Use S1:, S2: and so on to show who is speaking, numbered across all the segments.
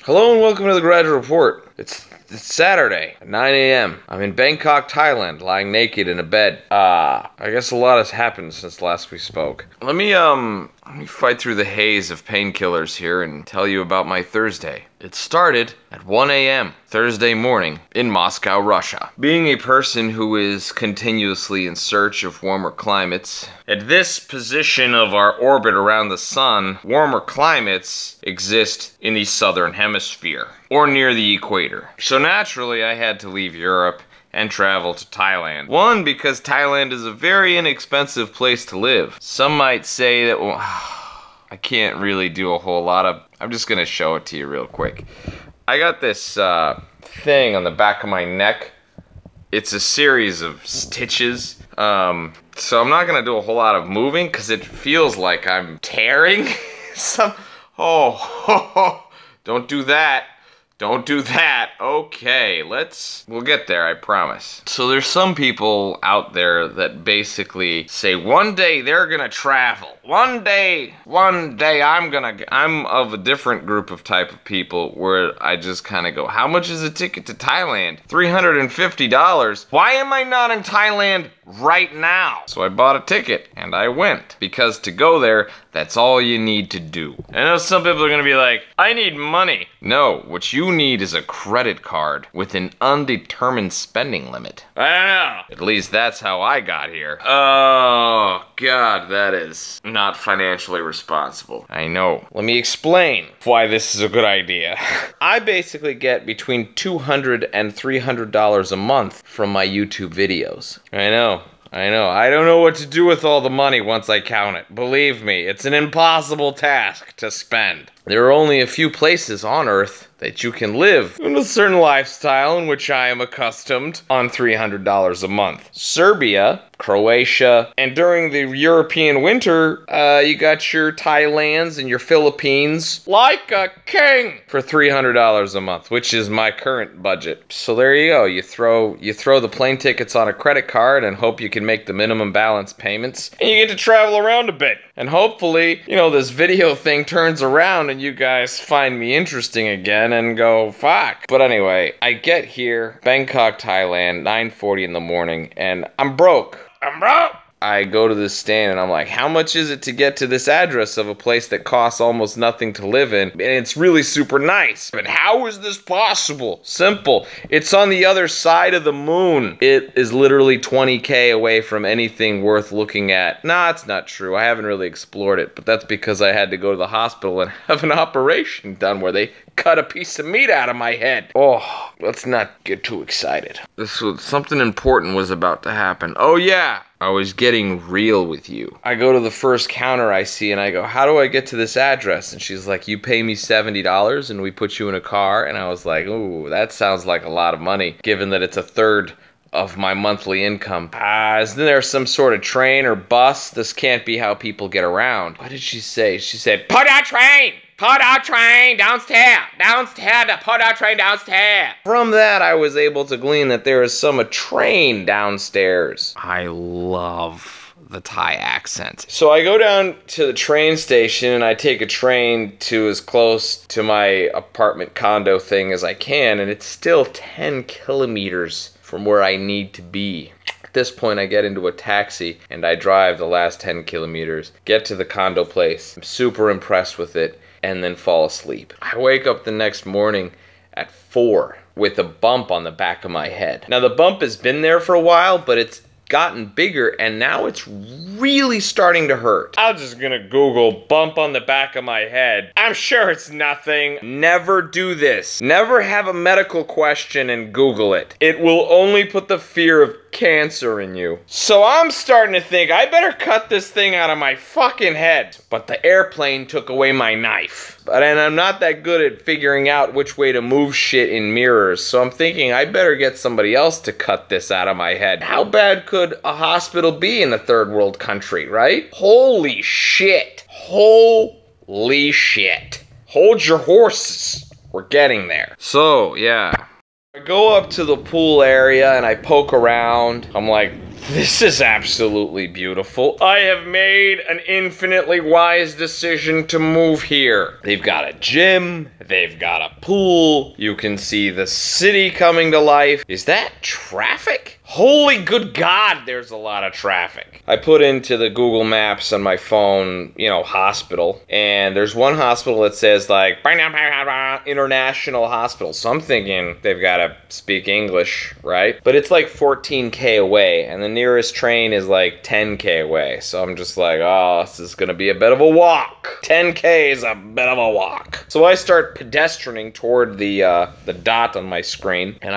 S1: Hello and welcome to the Gradual Report. It's Saturday at 9 a.m. I'm in Bangkok, Thailand, lying naked in a bed. I guess a lot has happened since last we spoke. Let me fight through the haze of painkillers here and tell you about my Thursday. It started at 1 a.m. Thursday morning in Moscow, Russia. Being a person who is continuously in search of warmer climates, at this position of our orbit around the sun, warmer climates exist in the southern hemisphere, or near the equator. So naturally, I had to leave Europe and travel to Thailand. One, because Thailand is a very inexpensive place to live. Some might say that, well, I can't really do a whole lot of, I'm just gonna show it to you real quick. I got this thing on the back of my neck. It's a series of stitches. So I'm not gonna do a whole lot of moving because it feels like I'm tearing some, don't do that. Don't do that. Okay, we'll get there, I promise. So there's some people out there that basically say one day they're gonna travel. One day I'm of a different group of type of people where I just kind of go, how much is a ticket to Thailand? $350. Why am I not in Thailand right now? So I bought a ticket and I went, because to go there, that's all you need to do. I know some people are gonna be like, I need money. No, what you need is a credit card with an undetermined spending limit. I don't know. At least that's how I got here. Oh, God, that is not financially responsible. I know. Let me explain why this is a good idea. I basically get between $200 and $300 a month from my YouTube videos. I know. I don't know what to do with all the money once I count it. Believe me, it's an impossible task to spend. There are only a few places on Earth that you can live in a certain lifestyle in which I am accustomed on $300 a month. Serbia, Croatia, and during the European winter, you got your Thailands and your Philippines like a king for $300 a month, which is my current budget. So there you go. You throw the plane tickets on a credit card and hope you can make the minimum balance payments, and you get to travel around a bit. And hopefully, this video thing turns around and you guys find me interesting again and go, fuck. But anyway, I get here, Bangkok, Thailand, 9:40 in the morning, and I'm broke. I go to this stand and I'm like, how much is it to get to this address of a place that costs almost nothing to live in? And it's really super nice. But how is this possible? Simple. It's on the other side of the moon. It is literally 20K away from anything worth looking at. Nah, it's not true. I haven't really explored it, but that's because I had to go to the hospital and have an operation done where they cut a piece of meat out of my head. Oh, let's not get too excited. Something important was about to happen. Oh yeah, I was getting real with you. I go to the first counter I see and I go, how do I get to this address? And she's like, you pay me $70 and we put you in a car. And I was like, ooh, that sounds like a lot of money, given that it's a third of my monthly income. Isn't there some sort of train or bus? This can't be how people get around. What did she say? She said, put a train! Put a train downstairs! Put a train downstairs! From that, I was able to glean that there is a train downstairs. I love the Thai accent. So I go down to the train station and I take a train to as close to my apartment condo thing as I can, and it's still 10 kilometers from where I need to be. At this point, I get into a taxi and I drive the last 10 kilometers, get to the condo place. I'm super impressed with it, and then fall asleep. I wake up the next morning at 4 with a bump on the back of my head. Now the bump has been there for a while, but it's gotten bigger and now it's really starting to hurt. I'm just gonna Google bump on the back of my head. I'm sure it's nothing. Never do this. Never have a medical question and Google it. It will only put the fear of cancer in you. So I'm starting to think I better cut this thing out of my fucking head. But the airplane took away my knife. And I'm not that good at figuring out which way to move shit in mirrors. So I'm thinking I better get somebody else to cut this out of my head. How bad could a hospital be in a third world country, right? Holy shit. Holy shit. Hold your horses. We're getting there. So, yeah. I go up to the pool area and I poke around. I'm like This is absolutely beautiful. I have made an infinitely wise decision to move here. They've got a gym, they've got a pool, you can see the city coming to life. Is that traffic? Holy good God, there's a lot of traffic. I put into the Google Maps on my phone, you know, hospital, and there's one hospital that says like, international hospital. So I'm thinking they've got to speak English, right? But it's like 14K away, and the nearest train is like 10K away. So I'm just like, oh, this is gonna be a bit of a walk. 10K is a bit of a walk. So I start pedestrianing toward the dot on my screen, and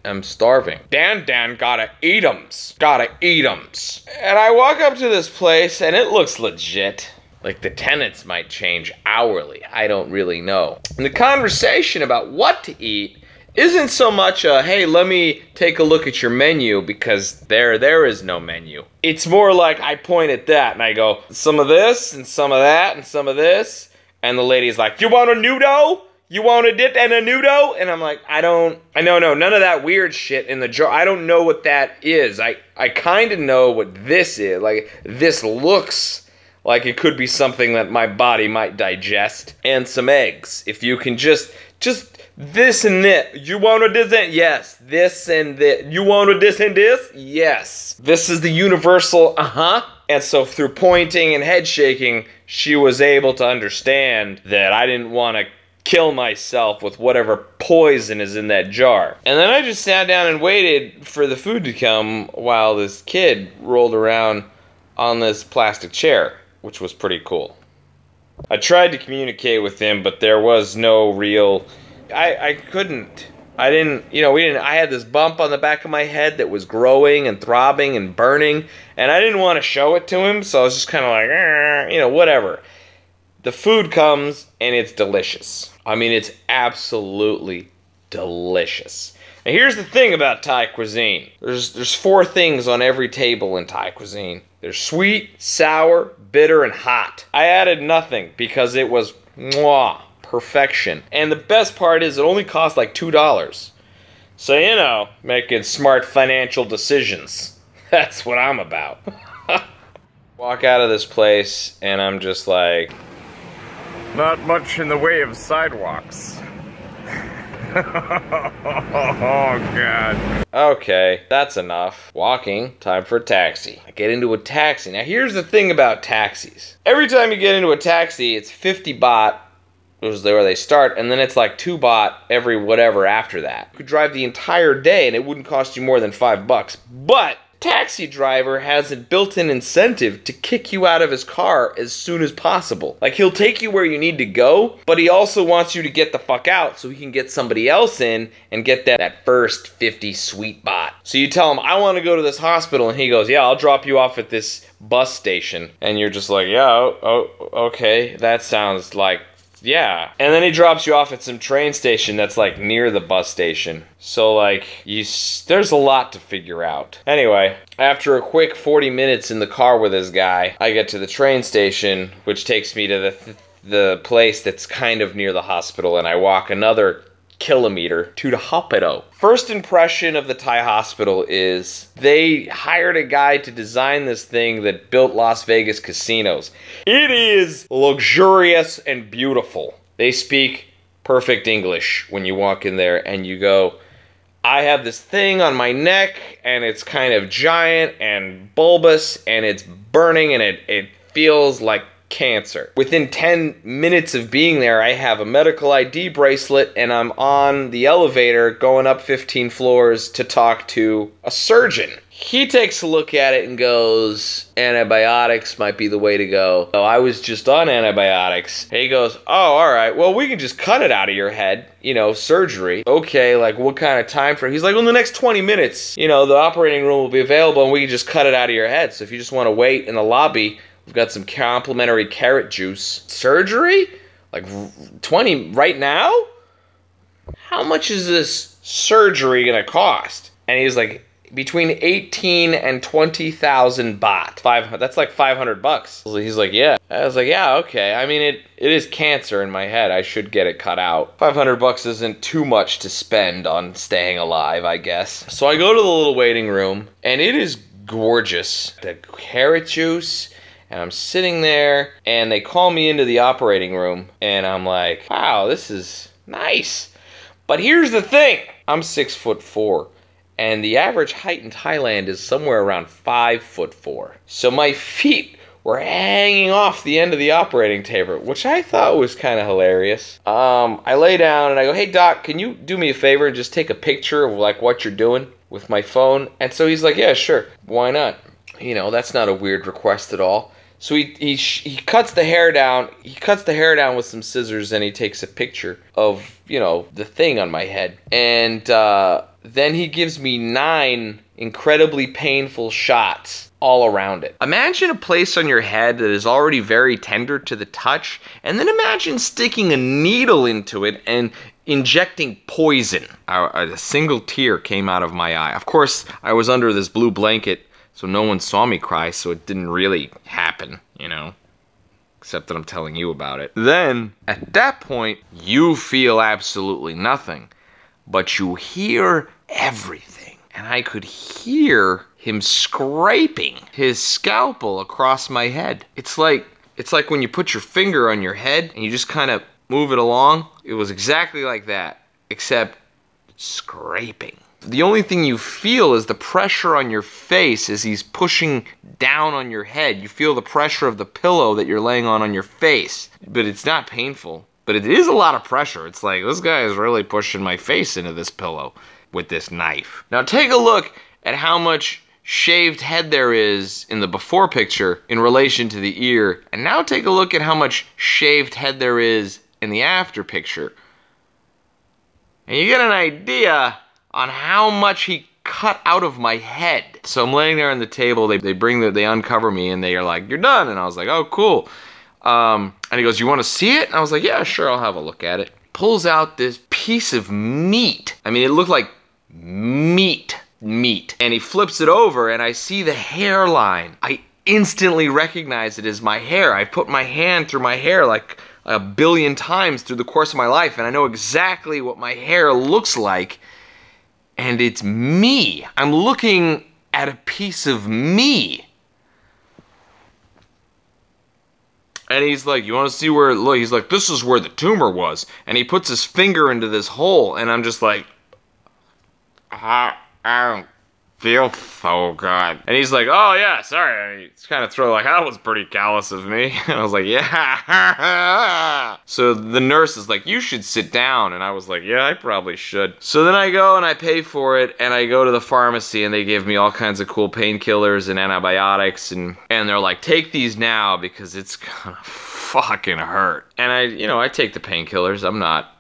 S1: I'm starving. Dan gotta eat 'ems. Gotta eat 'ems. And I walk up to this place and it looks legit. Like the tenants might change hourly. I don't really know. And the conversation about what to eat isn't so much a, hey, let me take a look at your menu, because there is no menu. It's more like I point at that and I go, some of this and some of that and some of this. And the lady's like, you want a noodle? You want a dip and a noodle? And I'm like, no, none of that weird shit in the jar. I don't know what that is. I kind of know what this is. Like, this looks like it could be something that my body might digest. And some eggs. If you can just this and this. You want a this and yes. This and this. You want a this and this? Yes. This is the universal And so through pointing and head shaking, she was able to understand that I didn't want to kill myself with whatever poison is in that jar. And then I just sat down and waited for the food to come while this kid rolled around on this plastic chair, which was pretty cool. I tried to communicate with him, but there was no real... I couldn't. I didn't, I had this bump on the back of my head that was growing and throbbing and burning, and I didn't want to show it to him, so I was just kind of like, whatever. The food comes, and it's delicious. I mean, it's absolutely delicious. And here's the thing about Thai cuisine. There's 4 things on every table in Thai cuisine. There's sweet, sour, bitter, and hot. I added nothing because it was perfection. And the best part is it only cost like $2. So, making smart financial decisions. That's what I'm about. Walk out of this place, and I'm just like... not much in the way of sidewalks. Oh, God. Okay, that's enough. Walking, time for a taxi. I get into a taxi. Now, here's the thing about taxis. Every time you get into a taxi, it's 50 baht, which is where they start, and then it's like 2 baht every whatever after that. You could drive the entire day, and it wouldn't cost you more than $5. But taxi driver has a built-in incentive to kick you out of his car as soon as possible. Like, he'll take you where you need to go, but he also wants you to get the fuck out so he can get somebody else in and get that first 50 sweet baht. So you tell him, I want to go to this hospital, and he goes, yeah, I'll drop you off at this bus station. And you're just like, yeah, okay, that sounds like, yeah. And then he drops you off at some train station that's like near the bus station. So like, there's a lot to figure out. Anyway, after a quick 40 minutes in the car with this guy, I get to the train station, which takes me to the place that's kind of near the hospital, and I walk another kilometer to the hospital. First impression of the Thai hospital is they hired a guy to design this thing that built Las Vegas casinos. It is luxurious and beautiful. They speak perfect English when you walk in there and you go, I have this thing on my neck and it's kind of giant and bulbous and it's burning and it feels like cancer. Within 10 minutes of being there, I have a medical ID bracelet and I'm on the elevator going up 15 floors to talk to a surgeon. He takes a look at it and goes, antibiotics might be the way to go. Oh, I was just on antibiotics. He goes, oh, all right, well, we can just cut it out of your head, surgery. Okay, like what kind of time frame? He's like, well, in the next 20 minutes, the operating room will be available and we can just cut it out of your head. So if you just want to wait in the lobby, we've got some complimentary carrot juice. Surgery? Like 20 right now? How much is this surgery gonna cost? And he's like, between 18 and 20,000 baht. That's like $500. He's like, yeah. I was like, yeah, okay. I mean, it is cancer in my head. I should get it cut out. $500 isn't too much to spend on staying alive, I guess. So I go to the little waiting room, and it is gorgeous. The carrot juice, and I'm sitting there, and they call me into the operating room, and I'm like, wow, this is nice. But here's the thing, I'm 6'4", and the average height in Thailand is somewhere around 5'4". So my feet were hanging off the end of the operating table, which I thought was kind of hilarious. I lay down and I go, hey doc, can you do me a favor and just take a picture of like what you're doing with my phone? And so he's like, yeah, sure, why not? You know, that's not a weird request at all. So he cuts the hair down. He cuts the hair down with some scissors, and he takes a picture of, you know, the thing on my head. And then he gives me 9 incredibly painful shots all around it. Imagine a place on your head that is already very tender to the touch, and then imagine sticking a needle into it and injecting poison. A single tear came out of my eye. Of course, I was under this blue blanket, so no one saw me cry, so it didn't really happen, you know, except that I'm telling you about it. Then, at that point, you feel absolutely nothing, but you hear everything. And I could hear him scraping his scalpel across my head. It's like when you put your finger on your head and you just kind of move it along. It was exactly like that, except scraping. The only thing you feel is the pressure on your face as he's pushing down on your head. You feel the pressure of the pillow that you're laying on your face. But it's not painful. But it is a lot of pressure. It's like, this guy is really pushing my face into this pillow with this knife. Now take a look at how much shaved head there is in the before picture in relation to the ear. And now take a look at how much shaved head there is in the after picture. And you get an idea on how much he cut out of my head. So I'm laying there on the table, they uncover me, and they are like, you're done. And I was like, oh, cool. And he goes, you want to see it? And I was like, yeah, sure, I'll have a look at it. Pulls out this piece of meat. I mean, it looked like meat. And he flips it over, and I see the hairline. I instantly recognize it as my hair. I put my hand through my hair like a billion times through the course of my life, and I know exactly what my hair looks like. And it's me. I'm looking at a piece of me. And he's like, you want to see where, look, he's like, this is where the tumor was. And he puts his finger into this hole, and I'm just like, I don't feel so good. And he's like, oh yeah, sorry. He's kind of like, that was pretty callous of me. And I was like, yeah. So the nurse is like, you should sit down. And I was like, yeah, I probably should. So then I go and I pay for it, and I go to the pharmacy, and they give me all kinds of cool painkillers and antibiotics, and they're like, take these now because it's gonna fucking hurt. And I take the painkillers. I'm not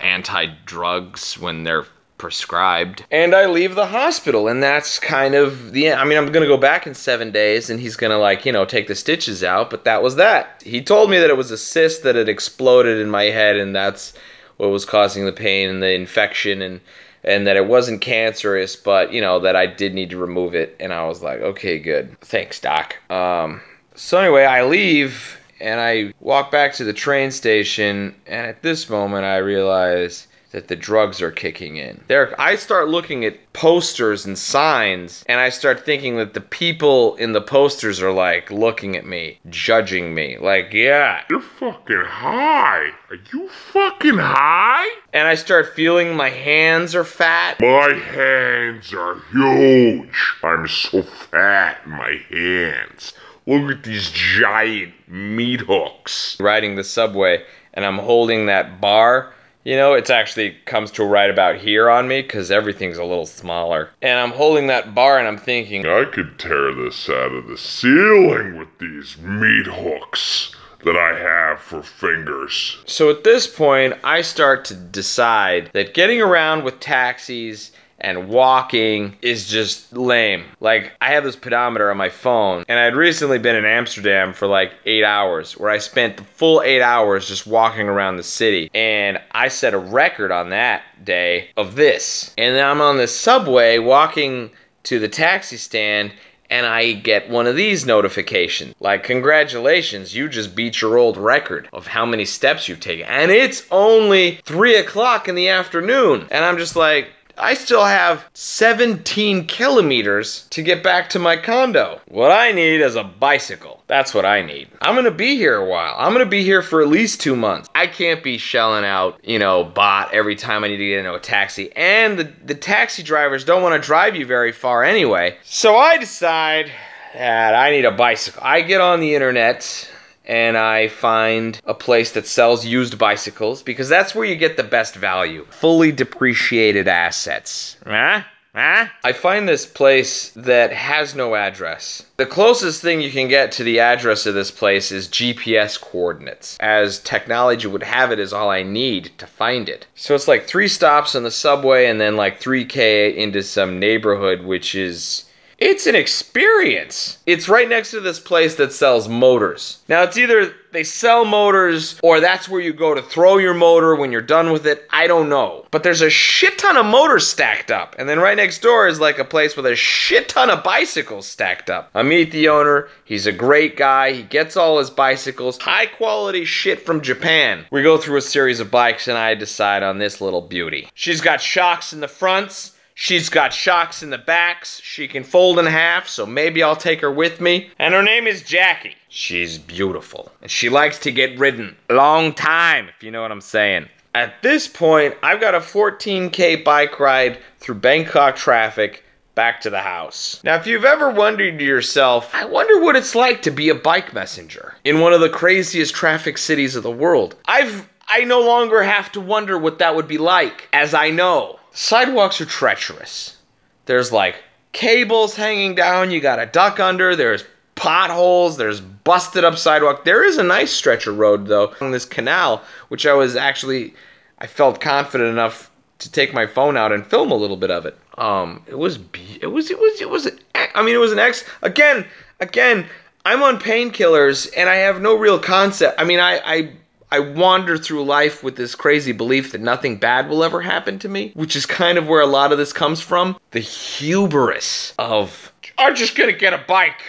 S1: anti-drugs when they're prescribed. And I leave the hospital, and that's kind of the end. I mean, I'm gonna go back in 7 days, and he's gonna, like, you know, take the stitches out, but that was that. He told me that it was a cyst that had exploded in my head, and that's what was causing the pain and the infection, and that it wasn't cancerous, but, you know, that I did need to remove it. And I was like, okay, good. Thanks, doc. So anyway, I leave, and I walk back to the train station, and at this moment, I realize that the drugs are kicking in. I start looking at posters and signs, and I start thinking that the people in the posters are like looking at me, judging me, like, yeah, you're fucking high. Are you fucking high? And I start feeling my hands are fat. My hands are huge. I'm so fat in my hands. Look at these giant meat hooks. Riding the subway, and I'm holding that bar. You know, it actually comes to right about here on me because everything's a little smaller. And I'm holding that bar and I'm thinking, I could tear this out of the ceiling with these meat hooks that I have for fingers. So at this point, I start to decide that getting around with taxis and walking is just lame. Like, I have this pedometer on my phone, and I'd recently been in Amsterdam for like 8 hours, where I spent the full 8 hours just walking around the city. And I set a record on that day of this. And then I'm on the subway walking to the taxi stand, and I get one of these notifications. Like, congratulations, you just beat your old record of how many steps you've taken. And it's only 3 o'clock in the afternoon. And I'm just like, I still have 17 kilometers to get back to my condo. What I need is a bicycle. That's what I need. I'm gonna be here a while. I'm gonna be here for at least 2 months. I can't be shelling out, you know, bot every time I need to get into a taxi. And the taxi drivers don't want to drive you very far anyway. So I decide that I need a bicycle. I get on the internet and I find a place that sells used bicycles because that's where you get the best value. Fully depreciated assets. I find this place that has no address. The closest thing you can get to the address of this place is GPS coordinates. As technology would have it, is all I need to find it. So it's like 3 stops on the subway and then like 3K into some neighborhood, which is... it's an experience. It's right next to this place that sells motors. Now it's either they sell motors or that's where you go to throw your motor when you're done with it. I don't know. But there's a shit ton of motors stacked up. And then right next door is like a place with a shit ton of bicycles stacked up. I meet the owner. He's a great guy. He gets all his bicycles. High quality shit from Japan. We go through a series of bikes and I decide on this little beauty. She's got shocks in the fronts. She's got shocks in the backs. She can fold in half, so maybe I'll take her with me. And her name is Jackie. She's beautiful. And she likes to get ridden. Long time, if you know what I'm saying. At this point, I've got a 14K bike ride through Bangkok traffic back to the house. Now, if you've ever wondered to yourself, I wonder what it's like to be a bike messenger in one of the craziest traffic cities of the world. I no longer have to wonder what that would be like, as I know. Sidewalks are treacherous. There's like cables hanging down, you gotta duck under, there's potholes, there's busted up sidewalk. There is a nice stretch of road though, on this canal, which I felt confident enough to take my phone out and film a little bit of it. Again, I'm on painkillers and I have no real concept. I mean, I wander through life with this crazy belief that nothing bad will ever happen to me, which is kind of where a lot of this comes from. The hubris of, I'm just gonna get a bike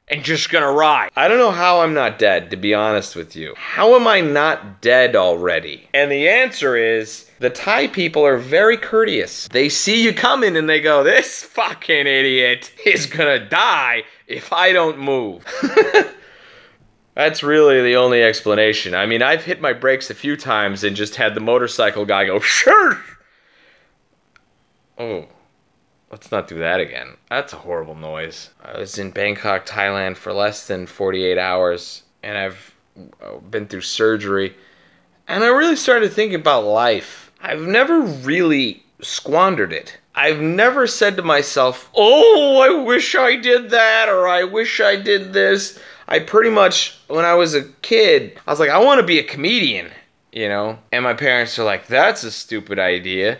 S1: and just gonna ride. I don't know how I'm not dead, to be honest with you. How am I not dead already? And the answer is, the Thai people are very courteous. They see you coming and they go, this fucking idiot is gonna die if I don't move. That's really the only explanation. I mean, I've hit my brakes a few times and just had the motorcycle guy go, sure. Oh, let's not do that again. That's a horrible noise. I was in Bangkok, Thailand for less than 48 hours, and I've been through surgery, and I really started thinking about life. I've never really squandered it. I've never said to myself, oh, I wish I did that, or I wish I did this. I pretty much, when I was a kid, I was like, I want to be a comedian, you know? And my parents are like, that's a stupid idea.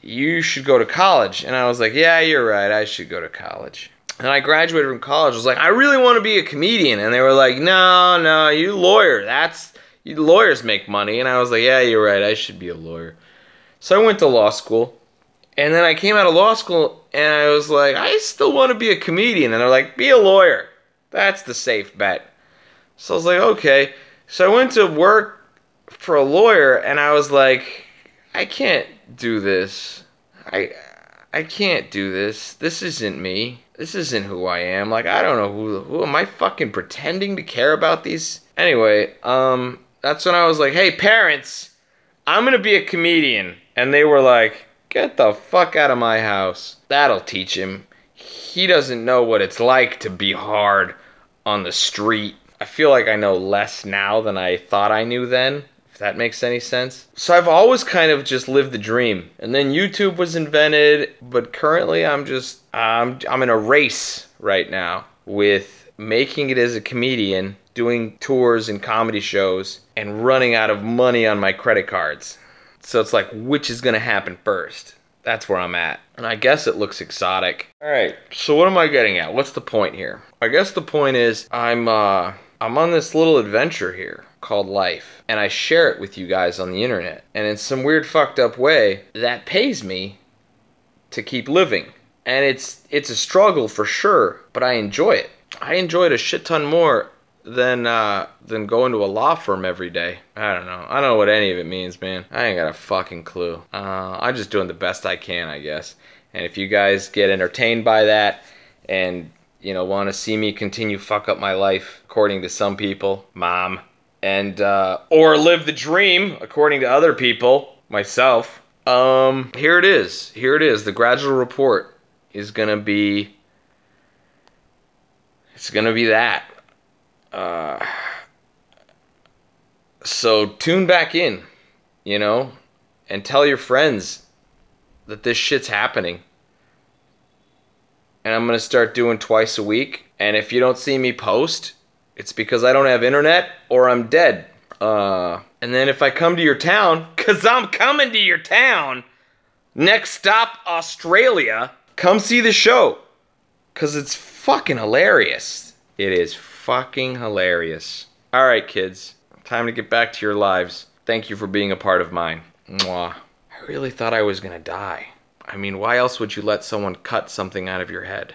S1: You should go to college. And I was like, yeah, you're right, I should go to college. And I graduated from college. I was like, I really want to be a comedian. And they were like, no, you lawyer. Lawyers make money. And I was like, yeah, you're right, I should be a lawyer. So I went to law school. And then I came out of law school and I was like, I still want to be a comedian. And they're like, be a lawyer. That's the safe bet. So I was like, okay. So I went to work for a lawyer and I was like, I can't do this. I can't do this. This isn't me. This isn't who I am. Like, I don't know who am I fucking pretending to care about these? Anyway, that's when I was like, hey parents, I'm gonna be a comedian. And they were like, get the fuck out of my house. That'll teach him. He doesn't know what it's like to be hard on the street. I feel like I know less now than I thought I knew then, if that makes any sense. So I've always kind of just lived the dream. And then YouTube was invented, but currently I'm in a race right now with making it as a comedian, doing tours and comedy shows, and running out of money on my credit cards. So it's like, which is gonna happen first? That's where I'm at. And I guess it looks exotic. Alright, so what am I getting at? What's the point here? I guess the point is, I'm on this little adventure here called life. And I share it with you guys on the internet. And in some weird fucked up way, that pays me to keep living. And it's a struggle for sure, but I enjoy it. I enjoy it a shit ton more than going to a law firm every day. I don't know. I don't know what any of it means, man. I ain't got a fucking clue. I'm just doing the best I can, I guess. And if you guys get entertained by that and, you know, want to see me continue fuck up my life, according to some people, mom, and or live the dream, according to other people, myself, here it is. Here it is. The gradual report is gonna be. It's gonna be that. So tune back in, you know, and tell your friends that this shit's happening. And I'm gonna start doing twice a week. And if you don't see me post, it's because I don't have internet or I'm dead. And then if I come to your town, cause I'm coming to your town, next stop Australia, come see the show. Cause it's fucking hilarious. It is fucking hilarious. Alright kids, time to get back to your lives. Thank you for being a part of mine. Mwah. I really thought I was gonna die. I mean, why else would you let someone cut something out of your head?